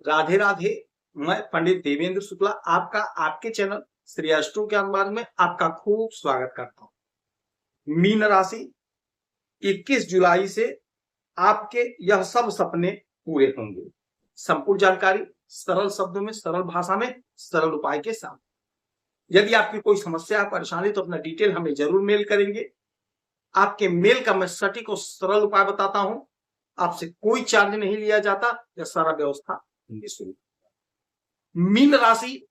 राधे राधे। मैं पंडित देवेंद्र शुक्ला आपका आपके चैनल श्री अष्टों के अनुवाद में आपका खूब स्वागत करता हूं। मीन राशि 21 जुलाई से आपके यह सब सपने पूरे होंगे। संपूर्ण जानकारी सरल शब्दों में, सरल भाषा में, सरल उपाय के साथ। यदि आपकी कोई समस्या परेशानी तो अपना डिटेल हमें जरूर मेल करेंगे। आपके मेल का मैं सटीक और सरल उपाय बताता हूं। आपसे कोई चार्ज नहीं लिया जाता। यह सारा व्यवस्था शुरू। मीन राशि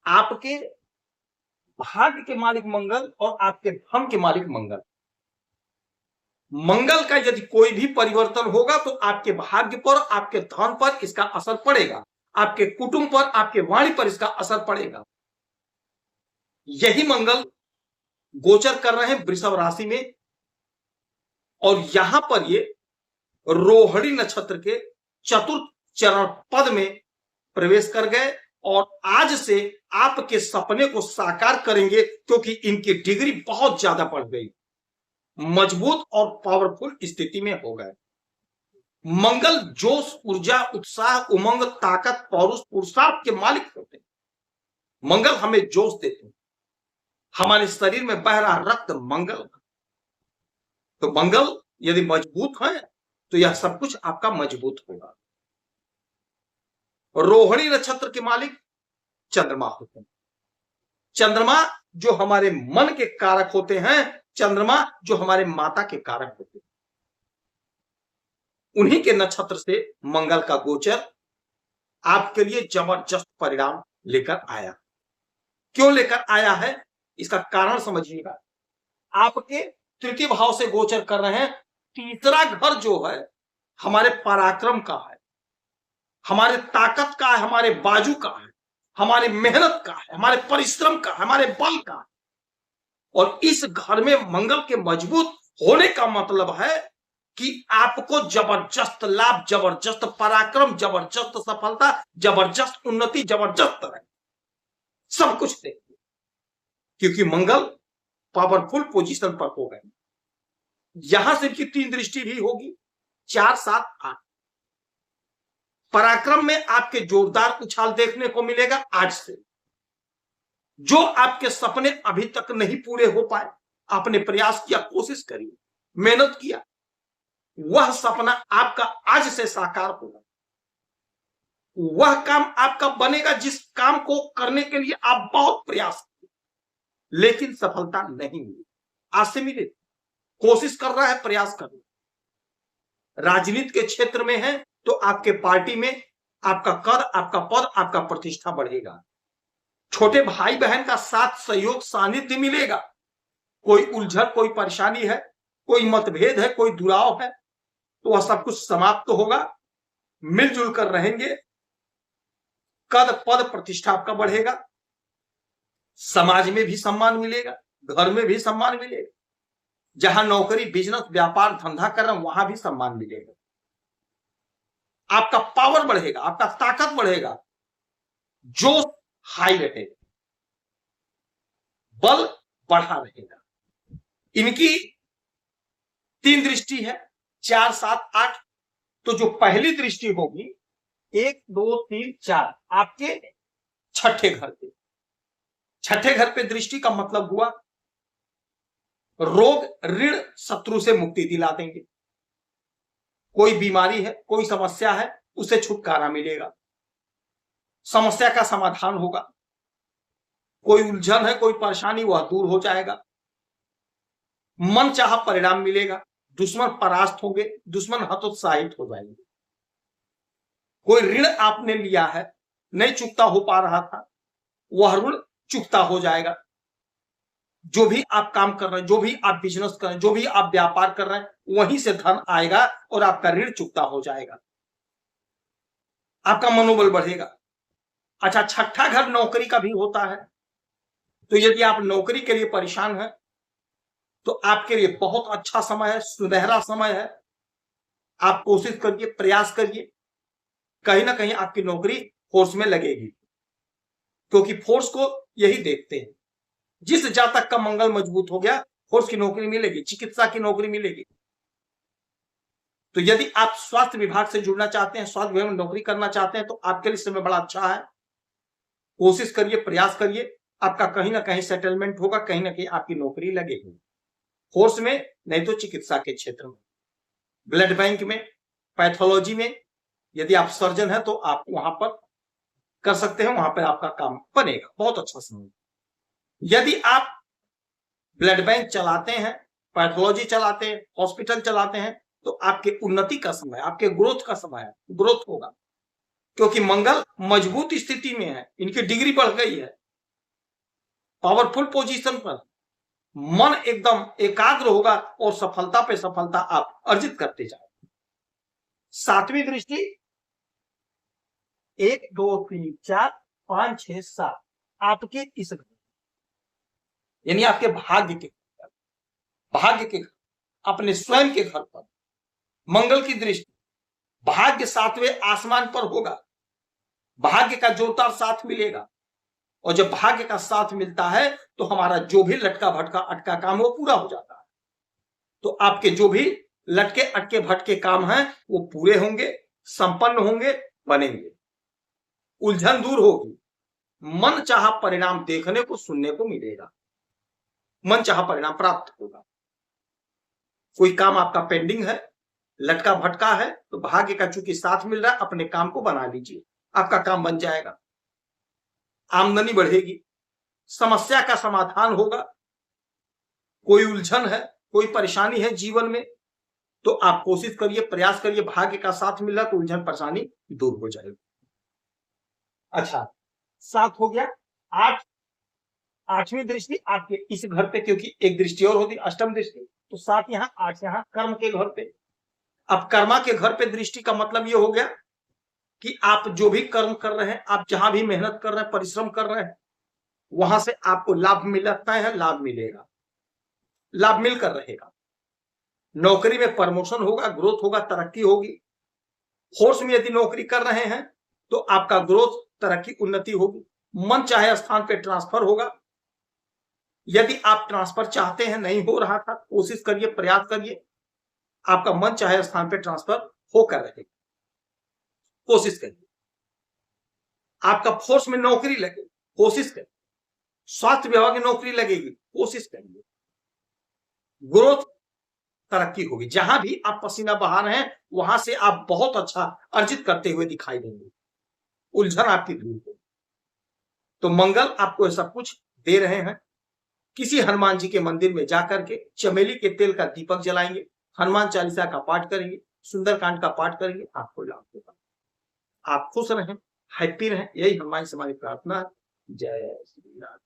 आपके भाग्य के मालिक मंगल और आपके धन के मालिक मंगल। मंगल का यदि कोई भी परिवर्तन होगा तो आपके भाग्य पर, आपके धन पर इसका असर पड़ेगा, आपके कुटुंब पर, आपके वाणी पर इसका असर पड़ेगा। यही मंगल गोचर कर रहे हैं वृषभ राशि में और यहां पर ये रोहिणी नक्षत्र के चतुर्थ चरण पद में प्रवेश कर गए और आज से आपके सपने को साकार करेंगे क्योंकि इनकी डिग्री बहुत ज्यादा बढ़ गई, मजबूत और पावरफुल स्थिति में हो गए। मंगल जोश, ऊर्जा, उत्साह, उमंग, ताकत, पौरुष, पुरुषार्थ के मालिक होते हैं। मंगल हमें जोश देते हैं। हमारे शरीर में बह रहा रक्त मंगल, तो मंगल यदि मजबूत है तो यह सब कुछ आपका मजबूत होगा। रोहिणी नक्षत्र के मालिक चंद्रमा होते हैं। चंद्रमा जो हमारे मन के कारक होते हैं, चंद्रमा जो हमारे माता के कारक होते हैं। उन्हीं के नक्षत्र से मंगल का गोचर आपके लिए जबरदस्त परिणाम लेकर आया। क्यों लेकर आया है इसका कारण समझिएगा। आपके तृतीय भाव से गोचर कर रहे हैं। तीसरा घर जो है हमारे पराक्रम का है, हमारे ताकत का है, हमारे बाजू का है, हमारे मेहनत का है, हमारे परिश्रम का, हमारे बल का। और इस घर में मंगल के मजबूत होने का मतलब है कि आपको जबरदस्त लाभ, जबरदस्त पराक्रम, जबरदस्त सफलता, जबरदस्त उन्नति, जबरदस्त तरह सब कुछ देंगे क्योंकि मंगल पावरफुल पोजीशन पर हो गए। यहां से इनकी 3 दृष्टि भी होगी, 4, 7, 8। पराक्रम में आपके जोरदार उछाल देखने को मिलेगा आज से। जो आपके सपने अभी तक नहीं पूरे हो पाए, आपने प्रयास किया, कोशिश करी, मेहनत किया, वह सपना आपका आज से साकार होगा। वह काम आपका बनेगा जिस काम को करने के लिए आप बहुत प्रयास किए लेकिन सफलता नहीं मिली। आज से मिले, कोशिश कर रहा है, प्रयास कर रहा है। राजनीति के क्षेत्र में है तो आपके पार्टी में आपका कद, आपका पद, आपका प्रतिष्ठा बढ़ेगा। छोटे भाई बहन का साथ, सहयोग, सानिध्य मिलेगा। कोई उलझन, कोई परेशानी है, कोई मतभेद है, कोई दुराव है तो वह सब कुछ समाप्त होगा। मिलजुल कर रहेंगे, कद, पद, प्रतिष्ठा आपका बढ़ेगा। समाज में भी सम्मान मिलेगा, घर में भी सम्मान मिलेगा। जहां नौकरी, बिजनेस, व्यापार, धंधा कर रहे हैं वहां भी सम्मान मिलेगा। आपका पावर बढ़ेगा, आपका ताकत बढ़ेगा, जोश हाई रहेगा, बल बढ़ा रहेगा। इनकी 3 दृष्टि है, 4, 7, 8। तो जो पहली दृष्टि होगी 1, 2, 3, 4 आपके छठे घर पे। छठे घर पे दृष्टि का मतलब हुआ रोग, ऋण, शत्रु से मुक्ति दिला देंगे। कोई बीमारी है, कोई समस्या है, उसे छुटकारा मिलेगा, समस्या का समाधान होगा। कोई उलझन है, कोई परेशानी, वह दूर हो जाएगा। मन चाहा परिणाम मिलेगा। दुश्मन परास्त होंगे, दुश्मन हतोत्साहित हो जाएंगे। कोई ऋण आपने लिया है, नहीं चुकता हो पा रहा था, वह ऋण चुकता हो जाएगा। जो भी आप काम कर रहे हैं, जो भी आप बिजनेस कर रहे हैं, जो भी आप व्यापार कर रहे हैं, वहीं से धन आएगा और आपका ऋण चुकता हो जाएगा। आपका मनोबल बढ़ेगा। अच्छा, छठा घर नौकरी का भी होता है। तो यदि आप नौकरी के लिए परेशान हैं तो आपके लिए बहुत अच्छा समय है, सुनहरा समय है। आप कोशिश करिए, प्रयास करिए, कहीं ना कहीं आपकी नौकरी फोर्स में लगेगी क्योंकि फोर्स को यही देखते हैं। जिस जातक का मंगल मजबूत हो गया, फोर्स की नौकरी मिलेगी, चिकित्सा की नौकरी मिलेगी। तो यदि आप स्वास्थ्य विभाग से जुड़ना चाहते हैं, स्वास्थ्य विभाग में नौकरी करना चाहते हैं, तो आपके लिए समय बड़ा अच्छा है। कोशिश करिए, प्रयास करिए, आपका कहीं ना कहीं सेटलमेंट होगा, कहीं ना कहीं आपकी नौकरी लगेगी। फोर्स में नहीं तो चिकित्सा के क्षेत्र में, ब्लड बैंक में, पैथोलॉजी में, यदि आप सर्जन हैं तो आप वहां पर कर सकते हैं, वहां पर आपका काम बनेगा। बहुत अच्छा समय। यदि आप ब्लड बैंक चलाते हैं, पैथोलॉजी चलाते हैं, हॉस्पिटल चलाते हैं, तो आपके उन्नति का समय, आपके ग्रोथ का समय है, ग्रोथ होगा, क्योंकि मंगल मजबूत स्थिति में है, इनकी डिग्री बढ़ गई है, पावरफुल पोजीशन पर, मन एकदम एकाग्र होगा और सफलता पे सफलता आप अर्जित करते जाएंगे। सातवीं दृष्टि 1 2 3 4 5 6 7 आपके इस घर, यानी आपके भाग्य के अपने स्वयं के घर पर मंगल की दृष्टि, भाग्य 7वें आसमान पर होगा, भाग्य का जोरदार साथ मिलेगा। और जब भाग्य का साथ मिलता है तो हमारा जो भी लटका भटका अटका काम वो पूरा हो जाता है। तो आपके जो भी लटके अटके भटके काम हैं वो पूरे होंगे, संपन्न होंगे, बनेंगे, उलझन दूर होगी, मन चाहा परिणाम देखने को सुनने को मिलेगा, मन चाहा परिणाम प्राप्त होगा। कोई काम आपका पेंडिंग है, लटका भटका है, तो भाग्य का चूंकि साथ मिल रहा है, अपने काम को बना लीजिए, आपका काम बन जाएगा, आमदनी बढ़ेगी, समस्या का समाधान होगा। कोई उलझन है, कोई परेशानी है जीवन में, तो आप कोशिश करिए, प्रयास करिए, भाग्य का साथ मिल रहा तो उलझन परेशानी दूर हो जाएगी। अच्छा, 7 हो गया। 8वीं दृष्टि आपके इस घर पे, क्योंकि एक दृष्टि और होती अष्टम दृष्टि, तो 7 यहां 8 यहां कर्म के घर पे। अब कर्मा के घर पे दृष्टि का मतलब यह हो गया कि आप जो भी कर्म कर रहे हैं, आप जहां भी मेहनत कर रहे हैं, परिश्रम कर रहे हैं, वहां से आपको लाभ मिलता है, लाभ मिलेगा, लाभ मिलकर रहेगा। नौकरी में प्रमोशन होगा, ग्रोथ होगा, तरक्की होगी। फोर्स में यदि नौकरी कर रहे हैं तो आपका ग्रोथ, तरक्की, उन्नति होगी। मन चाहे स्थान पे ट्रांसफर होगा। यदि आप ट्रांसफर चाहते हैं, नहीं हो रहा था, कोशिश करिए, प्रयास करिए, आपका मन चाहे स्थान पे ट्रांसफर होकर रहेगा, कोशिश करिए। आपका फोर्स में नौकरी लगे, कोशिश करिए। स्वास्थ्य विभाग में नौकरी लगेगी, कोशिश करिए, ग्रोथ, तरक्की होगी। जहां भी आप पसीना बहा रहे हैं वहां से आप बहुत अच्छा अर्जित करते हुए दिखाई देंगे, उलझन आपकी दूर होगी। तो मंगल आपको सब कुछ दे रहे हैं। किसी हनुमान जी के मंदिर में जाकर के चमेली के तेल का दीपक जलाएंगे, हनुमान चालीसा का पाठ करेंगे, सुंदरकांड का पाठ करेंगे, आपको लाभ होगा। आप खुश रहें, हैप्पी रहें, यही हनुमान से हमारी प्रार्थना है। जय श्री राम।